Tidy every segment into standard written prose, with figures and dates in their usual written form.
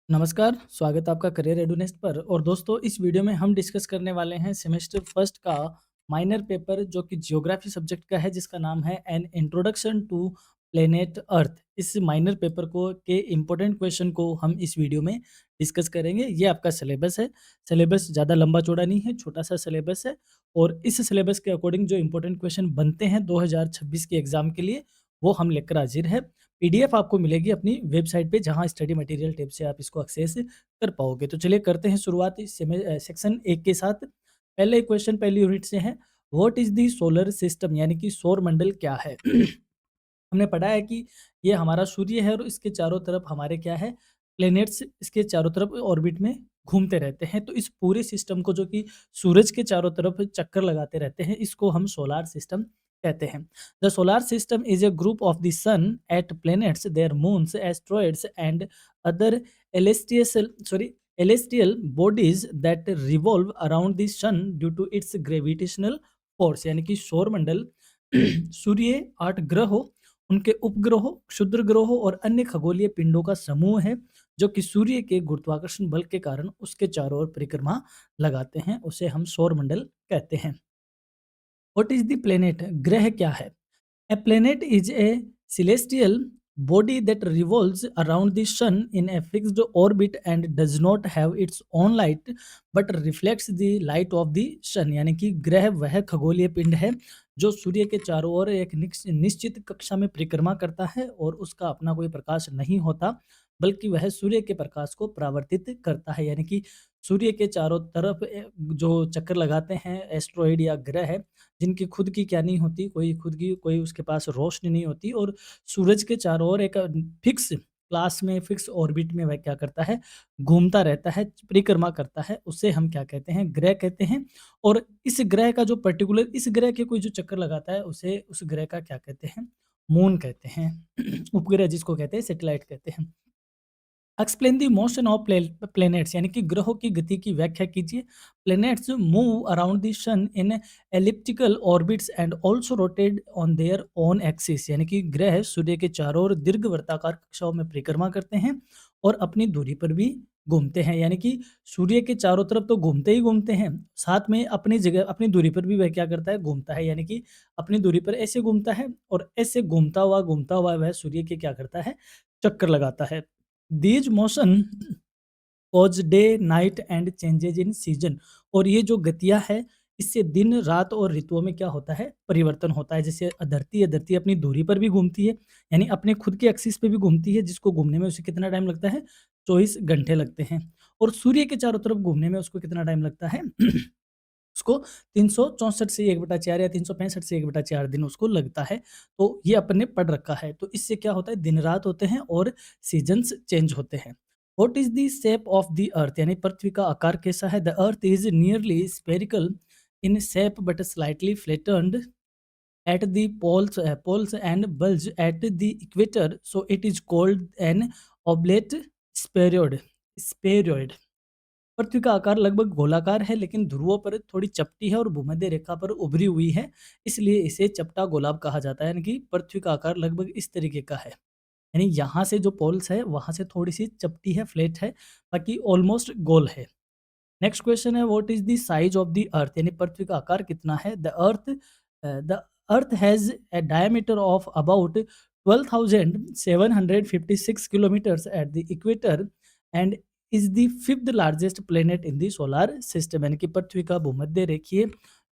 नमस्कार, स्वागत है आपका करियर एडुनेस्ट पर। और दोस्तों, इस वीडियो में हम डिस्कस करने वाले हैं सेमेस्टर फर्स्ट का माइनर पेपर जो कि जियोग्राफी सब्जेक्ट का है, जिसका नाम है an introduction to planet earth. इस माइनर पेपर को के इम्पोर्टेंट क्वेश्चन को हम इस वीडियो में डिस्कस करेंगे। ये आपका सिलेबस है। सिलेबस ज़्यादा लंबा चौड़ा नहीं है, छोटा सा सिलेबस है। और इस सिलेबस के अकॉर्डिंग जो इम्पोर्टेंट क्वेश्चन बनते हैं 2026 के एग्जाम के लिए, वो हम लेकर हाजिर है। पीडीएफ आपको मिलेगी अपनी वेबसाइट पे, जहां स्टडी मटेरियल टैब से आप इसको एक्सेस कर पाओगे। तो चलिए करते हैं शुरुआत इस सेक्शन 1 के साथ। पहले क्वेश्चन पहली यूनिट से है, what is the solar system, यानी कि सौर मंडल क्या है। हमने पढ़ा है कि ये हमारा सूर्य है और इसके चारों तरफ हमारे क्या है, प्लैनेट्स इसके चारों तरफ ऑर्बिट में घूमते रहते हैं। तो इस पूरे सिस्टम को, जो कि सूरज के चारों तरफ चक्कर लगाते रहते हैं, इसको हम सोलार सिस्टम कहते हैं। The solar system is a group of the sun eight planets, their moons, asteroids and other celestial bodies that revolve around the sun due to its gravitational force। यानी कि सौर मंडल सूर्य, 8 ग्रहों, उनके उपग्रहों, क्षुद्र ग्रहों और अन्य खगोलीय पिंडों का समूह है, जो कि सूर्य के गुरुत्वाकर्षण बल के कारण उसके चारों ओर परिक्रमा लगाते हैं। उसे हम सौर मंडल कहते हैं। व्हाट इज द प्लेनेट, ग्रह क्या है। A planet is a celestial body that revolves around the sun in a fixed orbit and does not have its own light but reflects the light of the sun। यानी कि ग्रह वह खगोलीय पिंड है जो सूर्य के चारों ओर एक निश्चित कक्षा में परिक्रमा करता है और उसका अपना कोई प्रकाश नहीं होता, बल्कि वह सूर्य के प्रकाश को परावर्तित करता है। यानी कि सूर्य के चारों तरफ जो चक्कर लगाते हैं एस्ट्रॉइड या ग्रह, जिनकी खुद की क्या नहीं होती, कोई खुद की कोई उसके पास रोशनी नहीं होती, और सूरज के चारों ओर एक फिक्स क्लास में, फिक्स ऑर्बिट में वह क्या करता है, घूमता रहता है, परिक्रमा करता है, उसे हम क्या कहते हैं, ग्रह कहते हैं। और इस ग्रह का जो पर्टिकुलर, इस ग्रह के कोई जो चक्कर लगाता है, उसे उस ग्रह का क्या कहते हैं, मून कहते हैं। उपग्रह जिसको कहते हैं, सैटेलाइट कहते हैं। Explain the motion of planets, यानी कि ग्रहों की गति की व्याख्या कीजिए। Planets move around the sun in elliptical orbits and also rotate on their own axis. यानी कि ग्रह सूर्य के चारों ओर दीर्घ वर्ताकार कक्षाओं में परिक्रमा करते हैं और अपनी दूरी पर भी घूमते हैं। यानी कि सूर्य के चारों तरफ तो घूमते ही घूमते हैं, साथ में अपनी जगह, अपनी दूरी पर भी वह क्या करता है, घूमता है। यानी कि अपनी दूरी पर ऐसे घूमता है और ऐसे घूमता हुआ वह सूर्य के क्या करता है, चक्कर लगाता है। These motion cause day, night and changes in season. और ये जो गतियाँ है, इससे दिन, रात और ऋतुओं में क्या होता है, परिवर्तन होता है। जैसे धरती है, धरती अपनी दूरी पर भी घूमती है, यानी अपने खुद के एक्सिस पे भी घूमती है, जिसको घूमने में उसे कितना टाइम लगता है, 24 घंटे लगते हैं। और सूर्य के चारों तरफ घूमने में उसको कितना टाइम लगता है, उसको 364 से 1/4 या 365 से 1/4 दिन उसको लगता है। तो ये अपन ने पढ़ रखा है। तो इससे क्या होता है, दिन रात होते हैं और सीजन्स चेंज होते हैं। What is the shape of the earth, यानी पृथ्वी का आकार कैसा है। The earth is nearly spherical in shape but slightly flattened at the poles and bulge at the equator, so it is called an oblate spheroid। पृथ्वी का आकार लगभग गोलाकार है, लेकिन ध्रुवों पर थोड़ी चपटी है और भूमध्य रेखा पर उभरी हुई है, इसलिए इसे चपटा गोलाब कहा जाता है। यानी कि पृथ्वी का आकार लगभग इस तरीके का है। यानी यहाँ से जो पोल्स है, वहाँ से थोड़ी सी चपटी है, फ्लैट है, बाकी ऑलमोस्ट गोल है। नेक्स्ट क्वेश्चन है, what is the size of the earth, यानी पृथ्वी का आकार कितना है। The earth has a diameter of about 12,756 kilometres at the equator and is the fifth largest planet in the solar system. यानी कि पृथ्वी का भूमध्य रेखीय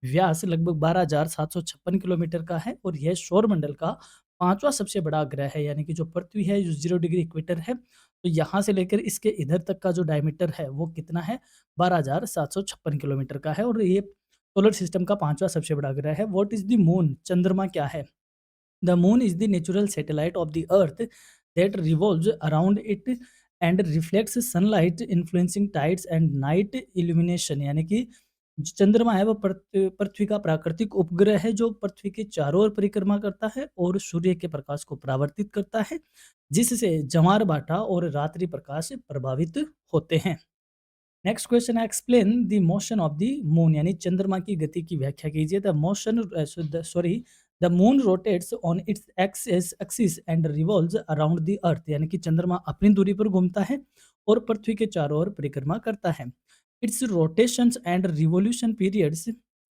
व्यास लगभग 12,756 किलोमीटर का है और यह सौरमंडल का पांचवा सबसे बड़ा ग्रह है। यानी कि जो पृथ्वी है, जो 0 डिग्री इक्वेटर है, तो यहाँ से लेकर इसके इधर तक का जो डायमीटर है वो कितना है, 12,756 किलोमीटर का है और ये सोलर सिस्टम का पांचवा सबसे बड़ा ग्रह है। व्हाट इज द मून, चंद्रमा क्या है। The moon is the natural satellite of the earth that revolves around it and reflects sunlight influencing tides and night illumination. यानी कि जो चंद्रमा है वो पृथ्वी का प्राकृतिक उपग्रह है, जो पृथ्वी के चारों ओर परिक्रमा करता है और सूर्य के प्रकाश को परावर्तित करता है, जिससे जमार बाटा और रात्रि प्रकाश प्रभावित होते हैं। नेक्स्ट क्वेश्चन है, explain the motion of the moon, यानी चंद्रमा की गति की व्याख्या कीजिए। The moon rotates on its axis and revolves around the earth. यानी कि चंद्रमा अपनी दूरी पर घूमता है और पृथ्वी के चारों ओर परिक्रमा करता है। It's rotations and revolution periods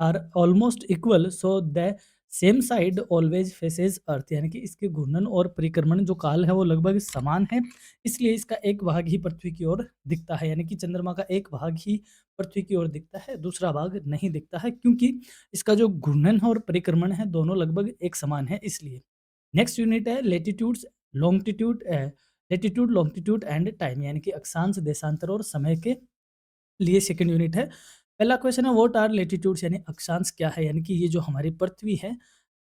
are almost equal, so the same side always faces earth, यानी कि इसके घूर्णन और परिक्रमण जो काल है वो लगभग समान है, इसलिए इसका एक भाग ही पृथ्वी की ओर दिखता है, यानी कि चंद्रमा का एक भाग ही पृथ्वी की ओर दिखता है, दूसरा भाग नहीं दिखता है, क्योंकि इसका जो घूर्णन है और परिक्रमण है दोनों लगभग एक समान है इसलिए। नेक्स्ट यूनिट है latitudes longitude latitude longitude and time, यानी कि अक्षांश, देशांतर और समय के लिए सेकंड यूनिट है। पहला क्वेश्चन है व्हाट आर लेटीट्यूड्स, यानी अक्षांश क्या है, यानी कि ये जो हमारी पृथ्वी है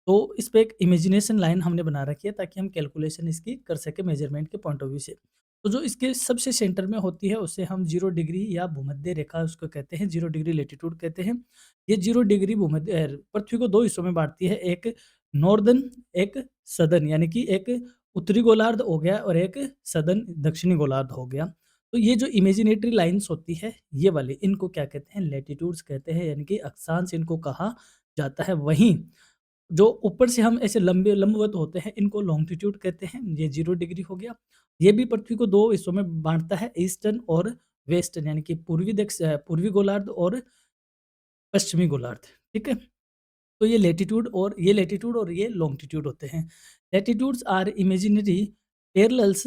तो इस पे एक इमेजिनेशन लाइन हमने बना रखी है ताकि हम कैलकुलेशन इसकी कर सकें मेजरमेंट के पॉइंट ऑफ व्यू से। तो जो इसके सबसे सेंटर में होती है उसे हम 0 डिग्री या भूमध्य रेखा उसको कहते हैं, 0 डिग्री लैटीट्यूड कहते हैं। ये 0 डिग्री पृथ्वी को 2 हिस्सों में बाँटती है, एक नॉर्दर्न, एक सदर्न, यानी कि एक उत्तरी गोलार्ध हो गया और एक सदर्न दक्षिणी गोलार्ध हो गया। तो ये जो इमेजिनेटरी लाइन्स होती है ये वाली, इनको क्या कहते हैं? लैटीट्यूड्स कहते हैं, यानी कि अक्षांश इनको कहा जाता है। वहीं जो ऊपर से हम ऐसे लंबे लंबवत होते हैं इनको लॉन्गिट्यूड कहते हैं। ये 0 डिग्री हो गया। ये भी पृथ्वी को 2 हिस्सों में बाँटता है, ईस्टर्न और वेस्टर्न, यानी कि पूर्वी गोलार्ध और पश्चिमी गोलार्ध, ठीक है? तो ये लैटीट्यूड और ये लॉन्गिट्यूड होते हैं। Latitudes are imaginary parallels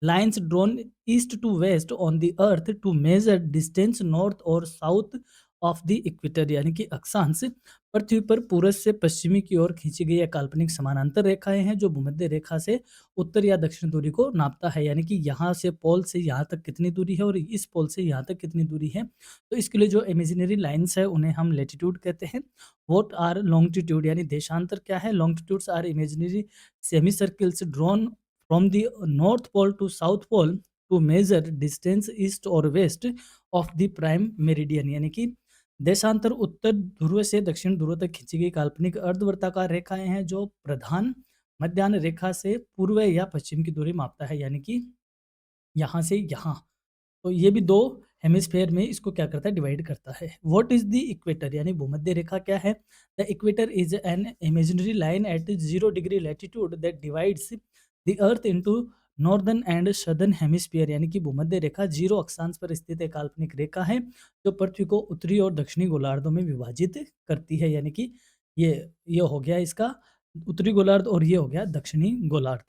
lines drawn east to west on the earth to measure distance north और साउथ ऑफ द इक्वेटर, यानी कि अक्षांश पृथ्वी पर पूरब से पश्चिमी की ओर खींची गई ये काल्पनिक समानांतर रेखाएं हैं जो भूमध्य रेखा से उत्तर या दक्षिण दूरी को नापता है, यानी कि यहाँ से पोल से यहाँ तक कितनी दूरी है और इस पोल से यहाँ तक कितनी दूरी है। तो इसके लिए जो इमेजिनरी लाइन्स है उन्हें हम लैटीट्यूड कहते हैं। व्हाट आर लॉन्गिट्यूड, यानी देशांतर क्या है? Longitudes are imaginary semi circles drawn from the north pole to south pole to measure distance east और west of the prime meridian, यानी कि देशांतर उत्तर ध्रुव से दक्षिण ध्रुव तक खींची गई काल्पनिक अर्धवृत्ताकार रेखाएं हैं जो प्रधान मध्याह्न रेखा से पूर्व या पश्चिम की दूरी मापता है, यानी कि यहाँ से यहाँ। तो ये भी 2 हेमिस्फीयर में इसको क्या करता है? डिवाइड करता है। व्हाट इज़ द इक्वेटर, यानी भूमध्य रेखा क्या है? The equator is an imaginary line eight 0 degree latitude that divides the earth into northern and southern hemisphere, यानी कि भूमध्य रेखा 0 अक्षांश पर स्थित एक काल्पनिक रेखा है जो पृथ्वी को उत्तरी और दक्षिणी गोलार्धों में विभाजित करती है, यानी कि ये हो गया इसका उत्तरी गोलार्ध और ये हो गया दक्षिणी गोलार्ध।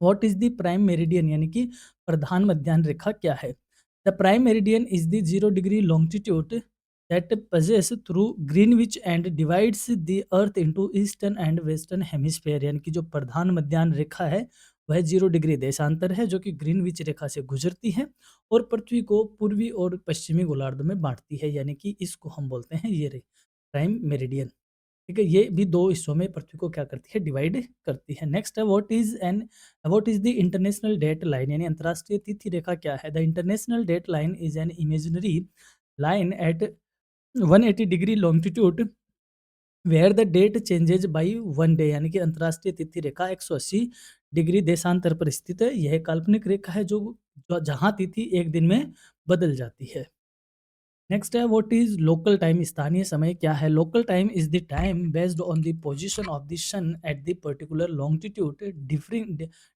What is the prime meridian, यानी कि प्रधान मध्याह्न रेखा क्या है? The prime meridian is the 0 degree longitude that passes through Greenwich and divides the earth into eastern and western hemisphere, यानी कि जो प्रधान मध्याह्न रेखा है वह 0 डिग्री देशांतर है जो कि ग्रीनविच रेखा से गुजरती है और पृथ्वी को पूर्वी और पश्चिमी गोलार्ध में बांटती है, यानी कि इसको हम बोलते हैं ये रे प्राइम मेरिडियन। ठीक है, ये भी 2 हिस्सों में पृथ्वी को क्या करती है? डिवाइड करती है। नेक्स्ट है what is the international date line, यानी अंतर्राष्ट्रीय तिथि रेखा क्या है? The international date line is an imaginary line at 180 degree longitude where the date changes by 1 day, यानी कि अंतर्राष्ट्रीय तिथि रेखा 180 डिग्री देशांतर पर स्थित है। यह काल्पनिक रेखा है जो जहाँ तिथि 1 दिन में बदल जाती है। नेक्स्ट है व्हाट इज लोकल टाइम, स्थानीय समय क्या है? Local time is the time based on the position of the sun at the particular longitude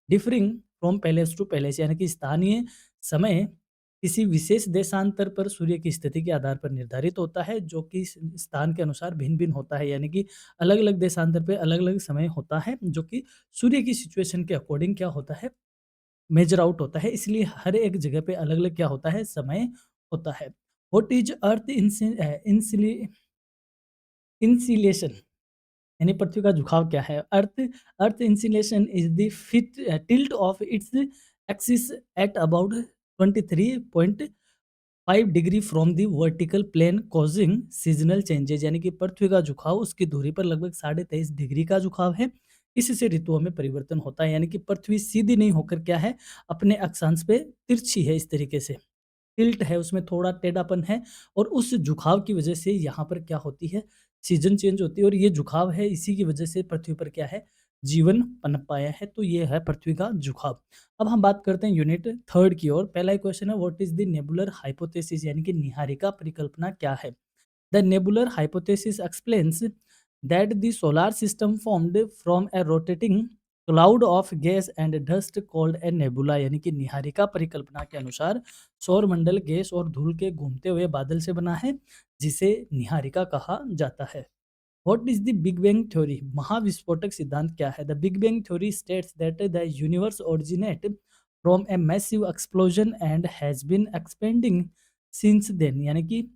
differing from place to place, यानी कि स्थानीय समय किसी विशेष देशांतर पर सूर्य की स्थिति के आधार पर निर्धारित होता है जो कि स्थान के अनुसार भिन्न भिन्न होता है, यानी कि अलग अलग देशांतर पे अलग अलग समय होता है जो कि सूर्य की सिचुएशन के अकॉर्डिंग क्या होता है? मेजर आउट होता है, इसलिए हर एक जगह पे अलग-अलग क्या होता है? समय होता है। व्हाट इज़ अर्थ इंसिलेशन, यानी पृथ्वी का झुकाव क्या है? Earth insolation is the tilt of its axis at about 23.5 degree from the vertical plane causing seasonal changes, यानी कि पृथ्वी का झुकाव उसकी दूरी पर लगभग 23.5 डिग्री का झुकाव है। इससे ऋतुओं में परिवर्तन होता है, यानी कि पृथ्वी सीधी नहीं होकर क्या है? अपने अक्षांश पे तिरछी है, इस तरीके से टिल्ट है, उसमें थोड़ा टेढ़ापन है और उस झुकाव की वजह से यहाँ पर क्या होती है? सीजन चेंज होती है और ये झुकाव है, इसी की वजह से पृथ्वी पर क्या है? जीवन पनप पाया है। तो ये है पृथ्वी का झुकाव। अब हम बात करते हैं यूनिट 3 की ओर। पहला ही क्वेश्चन है what is the nebular hypothesis, यानी कि निहारिका परिकल्पना क्या है? The nebular hypothesis explains that the solar system formed from a rotating cloud of gas and dust called a nebula यानी कि निहारिका परिकल्पना के अनुसार सौरमंडल गैस और धूल के घूमते हुए बादल से बना है, जिसे निहारिका कहा जाता है। What is the big bang theory? महाविस्फोटक सिद्धांत क्या है? The big bang theory states that the universe originate from a massive explosion and has been expanding since then, यानी कि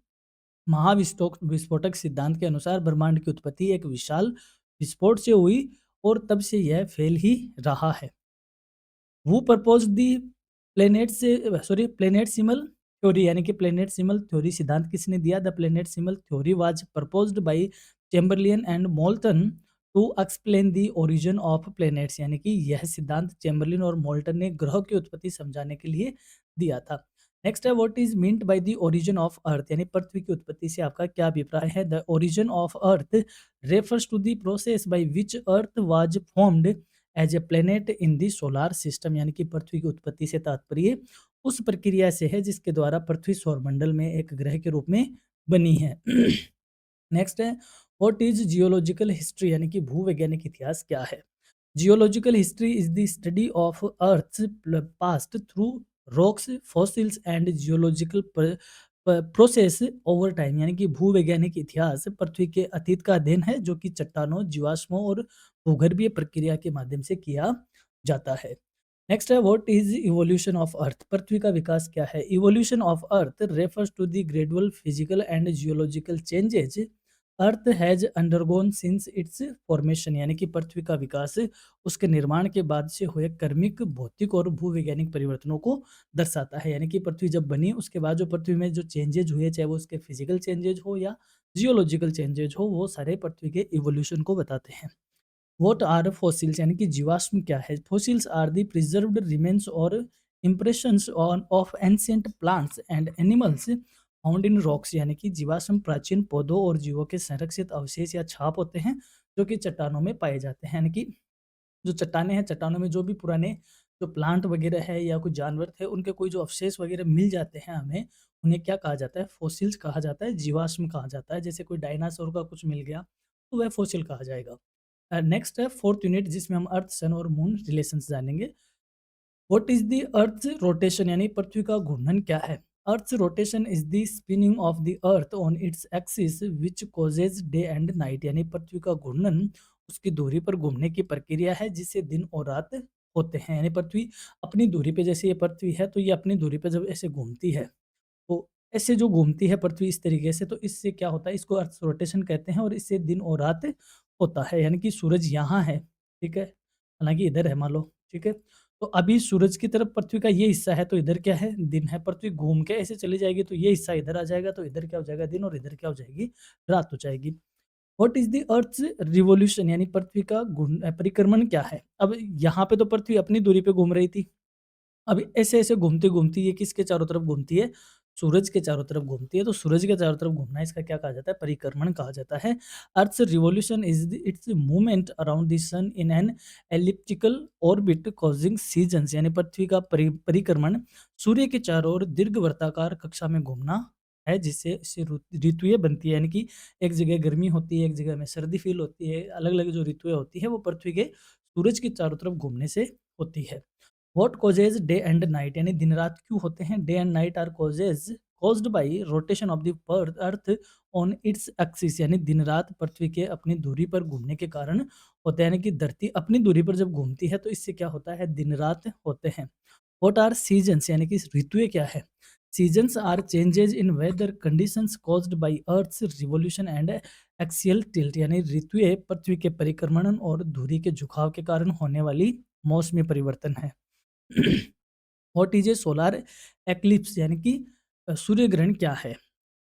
महाविस्फोटक विस्फोटक सिद्धांत के अनुसार ब्रह्मांड की उत्पत्ति एक विशाल विस्फोट से हुई और तब से यह फैल ही रहा है। वो प्रपोज दी प्लेनेटसिमल थ्योरी, यानी कि प्लेनेटसिमल थ्योरी सिद्धांत किसने दिया? The planetesimal theory was proposed by Chamberlin and Moulton to explain the origin of planets, यानी कि यह सिद्धांत चैम्बरलिन और मोल्टन ने ग्रह की उत्पत्ति समझाने के लिए दिया था। नेक्स्ट है, what is meant by the origin of earth, यानी पृथ्वी की उत्पत्ति से आपका क्या अभिप्राय है? The origin of earth refers to the process by which earth was formed as a planet in the solar system, यानी कि पृथ्वी की उत्पत्ति से तात्पर्य उस प्रक्रिया से है जिसके द्वारा पृथ्वी सौरमंडल में एक ग्रह के रूप में बनी है। नेक्स्ट है, व्हाट इज जियोलॉजिकल हिस्ट्री, यानी कि भूवैज्ञानिक इतिहास क्या है? Geological history is the study of earth past through rocks, fossils and geological process over time, यानी कि भूवैज्ञानिक इतिहास पृथ्वी के अतीत का अध्ययन है जो कि चट्टानों, जीवाश्मों और भूगर्भीय प्रक्रिया के माध्यम से किया जाता है। नेक्स्ट है, what is evolution of earth, पृथ्वी का विकास क्या है? Evolution of earth refers to the gradual physical and geological changes earth has undergone since its formation, यानी कि पृथ्वी का विकास उसके निर्माण के बाद से हुए कर्मिक, भौतिक और भूवैज्ञानिक परिवर्तनों को दर्शाता है। यानी कि पृथ्वी जब बनी उसके बाद जो पृथ्वी में जो चेंजेज हुए, चाहे वो उसके फिजिकल चेंजेज हो या जियोलॉजिकल चेंजेज हो, वो सारे पृथ्वी के इवोल्यूशन को बताते हैं। व्हाट आर फॉसिल्स, यानी कि जीवाश्म क्या है? Fossils are the preserved remains और impressions on of ancient plants and animals found in rocks, यानी कि जीवाश्म प्राचीन पौधों और जीवों के संरक्षित अवशेष या छाप होते हैं जो कि चट्टानों में पाए जाते हैं। यानी कि जो चट्टानें हैं, चट्टानों में जो भी पुराने जो प्लांट वगैरह है या कुछ जानवर थे, उनके कोई जो अवशेष वगैरह मिल जाते हैं हमें, उन्हें क्या कहा जाता है? फॉसिल्स कहा जाता है, जीवाश्म कहा जाता है। जैसे कोई डायनासोर का कुछ मिल गया तो वह फॉसिल कहा जाएगा। नेक्स्ट है फोर्थ यूनिट, जिसमें हम अर्थ, सन और मून रिलेशंस जानेंगे। What is the earth rotation, यानी पृथ्वी का घूर्णन क्या है? Earth rotation is the spinning of the earth on its axis which causes day and night, यानी पृथ्वी का घूर्णन उसकी दूरी पर घूमने की प्रक्रिया है जिससे दिन और रात होते हैं। यानी पृथ्वी अपनी दूरी पे, जैसे ये पृथ्वी है तो ये अपनी दूरी पे जब ऐसे घूमती है, तो ऐसे जो घूमती है पृथ्वी इस तरीके से, तो इससे क्या होता है? इसको अर्थ रोटेशन कहते हैं और इससे दिन और रात होता है। यानी कि सूरज यहाँ है, ठीक है, हालांकि इधर है मान लो, ठीक है, तो अभी सूरज की तरफ पृथ्वी का ये हिस्सा है तो इधर क्या है? दिन है। पृथ्वी घूम के ऐसे चली जाएगी तो ये हिस्सा इधर आ जाएगा, तो इधर क्या हो जाएगा? दिन, और इधर क्या हो जाएगी? रात हो जाएगी। What is the earth revolution, यानी पृथ्वी का परिक्रमण क्या है? अब यहाँ पे तो पृथ्वी अपनी दूरी पे घूम रही थी, अब ऐसे-ऐसे घूमती-घूमती ये किसके चारों तरफ घूमती है? सूरज के चारों तरफ घूमती है, तो सूरज के चारों तरफ घूमना इसका क्या कहा जाता है? परिक्रमण कहा जाता है। Earth's revolution is the its movement around the sun in an elliptical orbit causing seasons, यानी पृथ्वी का परिक्रमण सूर्य के चारों ओर दीर्घवृत्ताकार कक्षा में घूमना है, जिससे इससे ऋतुएँ बनती है। यानी कि एक जगह गर्मी होती है, एक जगह में सर्दी फ़ील होती है, अलग-अलग जो ऋतुएँ होती है वो पृथ्वी के सूरज के चारों तरफ घूमने से होती है। What causes day and night, यानी दिन रात क्यों होते हैं? Day and night are causes caused by rotation of the earth on its axis, यानी दिन रात पृथ्वी के अपनी दूरी पर घूमने के कारण होते हैं। यानी कि धरती अपनी दूरी पर जब घूमती है तो इससे क्या होता है? दिन रात होते हैं। व्हाट आर सीजन्स, यानी कि ऋतुएं क्या है? Seasons are changes in weather conditions caused by earth's revolution and axial tilt, यानी ऋतुएं पृथ्वी के परिक्रमण और धुरी के झुकाव के कारण होने वाली मौसमी परिवर्तन है। What is a solar eclipse, यानी कि सूर्य ग्रहण क्या है?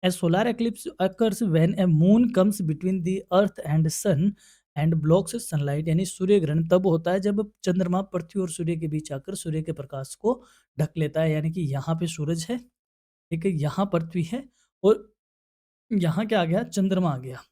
A solar eclipse occurs when a moon comes between the earth and sun and blocks sunlight, यानी सूर्य ग्रहण तब होता है जब चंद्रमा पृथ्वी और सूर्य के बीच आकर सूर्य के प्रकाश को ढक लेता है। यानी कि यहाँ पे सूरज है, ठीक है, यहाँ पृथ्वी है और यहाँ क्या आ गया? चंद्रमा आ गया।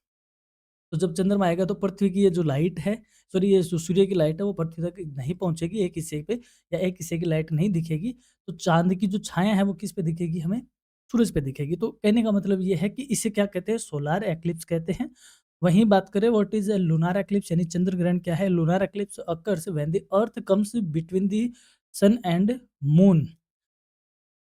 तो जब चंद्रमा आएगा तो पृथ्वी की ये जो लाइट है, सॉरी ये जो सूर्य की लाइट है वो पृथ्वी तक नहीं पहुंचेगी एक हिस्से पे, या एक हिस्से की लाइट नहीं दिखेगी। तो चांद की जो छाया है वो किस पे दिखेगी हमें? सूरज पे दिखेगी। तो कहने का मतलब ये है कि इसे क्या कहते हैं? सोलार एक्लिप्स कहते हैं। वहीं बात करें what is a lunar eclipse यानी चंद्र ग्रहण क्या है? Lunar eclipse occurs when the earth comes between the sun and moon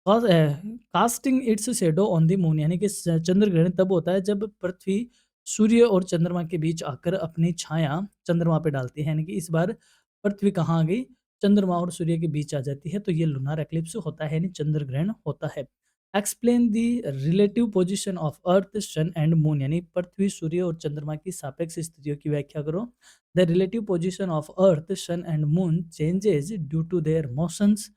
casting its shadow on the moon यानी कि चंद्र ग्रहण तब होता है जब पृथ्वी सूर्य और चंद्रमा के बीच आकर अपनी छाया चंद्रमा पे डालती है, यानी कि इस बार पृथ्वी कहाँ आ गई, चंद्रमा और सूर्य के बीच आ जाती है, तो ये लूनार एक्लिप्स होता है यानी चंद्र ग्रहण होता है। Explain the relative position of earth sun and moon यानी पृथ्वी सूर्य और चंद्रमा की सापेक्ष स्थितियों की व्याख्या करो। The relative position of earth sun and moon changes due to their motions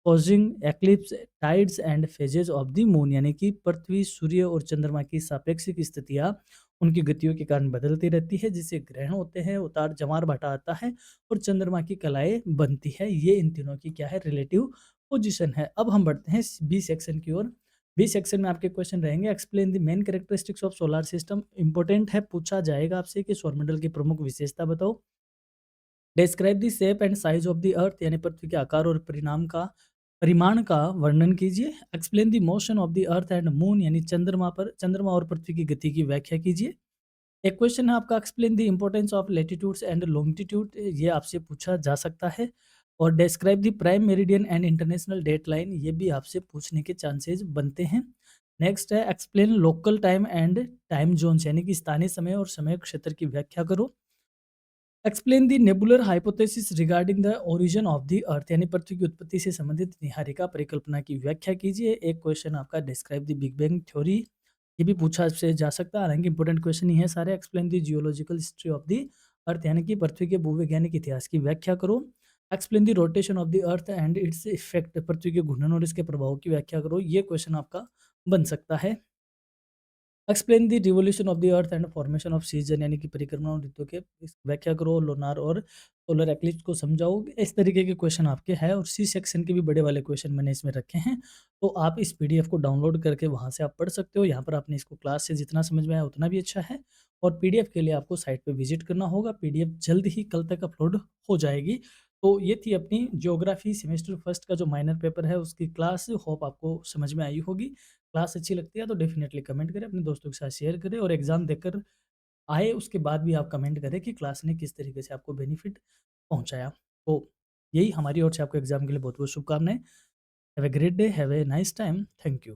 causing eclipse tides and phases of the moon यानी कि पृथ्वी सूर्य और चंद्रमा की सापेक्षिक स्थितियाँ उनकी गतियों के कारण बदलती रहती है, जिससे ग्रहण होते हैं, उतार जमार भाटा आता है और चंद्रमा की कलाएं बनती है। ये इन तीनों की क्या है, रिलेटिव पोजीशन है। अब हम बढ़ते हैं बी सेक्शन की ओर। बी सेक्शन में आपके क्वेश्चन रहेंगे explain the main characteristics of solar system. Important है, पूछा जाएगा आपसे कि सौरमंडल की प्रमुख विशेषता बताओ। Describe the shape and size of the earth यानी पृथ्वी के आकार और परिमाण का वर्णन कीजिए। Explain the motion of the earth and moon यानी चंद्रमा और पृथ्वी की गति की व्याख्या कीजिए। एक क्वेश्चन है आपका explain the importance of latitudes and longitude, ये आपसे पूछा जा सकता है। और describe the prime meridian and international date line, ये भी आपसे पूछने के चांसेस बनते हैं। नेक्स्ट है explain local time and time zones यानी कि स्थानीय समय और समय क्षेत्र की व्याख्या करो। Explain the nebular hypothesis regarding the origin of the earth यानी पृथ्वी की उत्पत्ति से संबंधित निहारिका परिकल्पना की व्याख्या कीजिए। एक क्वेश्चन आपका describe the big bang theory, ये भी पूछा से जा सकता है, हालांकि इंपॉर्टेंट क्वेश्चन ही है सारे। Explain the geological history of the earth यानी कि पृथ्वी के भूवैज्ञानिक इतिहास की व्याख्या करो। Explain the rotation of the earth and its effect, पृथ्वी के घूर्णन और इसके प्रभाव की व्याख्या करो, ये क्वेश्चन आपका बन सकता है। Explain the revolution of the earth and formation off season यानी कि परिक्रमा और ऋतु के व्याख्या करो। लोनार और सोलर एक्लिप्स को समझाओ। इस तरीके के क्वेश्चन आपके हैं और सी सेक्शन के भी बड़े वाले क्वेश्चन मैंने इसमें रखे हैं, तो आप इस पीडीएफ को डाउनलोड करके वहां से आप पढ़ सकते हो। यहाँ पर आपने इसको क्लास से जितना समझ में आया उतना भी अच्छा है, और पीडीएफ के लिए आपको साइट पे विजिट करना होगा। पीडीएफ जल्द ही कल तक अपलोड हो जाएगी। तो ये थी अपनी ज्योग्राफी सेमेस्टर फर्स्ट का जो माइनर पेपर है उसकी क्लास। होप आपको समझ में आई होगी। क्लास अच्छी लगती है तो डेफिनेटली कमेंट करें, अपने दोस्तों के साथ शेयर करें, और एग्ज़ाम देकर आए उसके बाद भी आप कमेंट करें कि क्लास ने किस तरीके से आपको बेनिफिट पहुंचाया। तो यही हमारी ओर से आपको एग्ज़ाम के लिए बहुत बहुत शुभकामनाएं। Have a great day, have a nice time, thank you.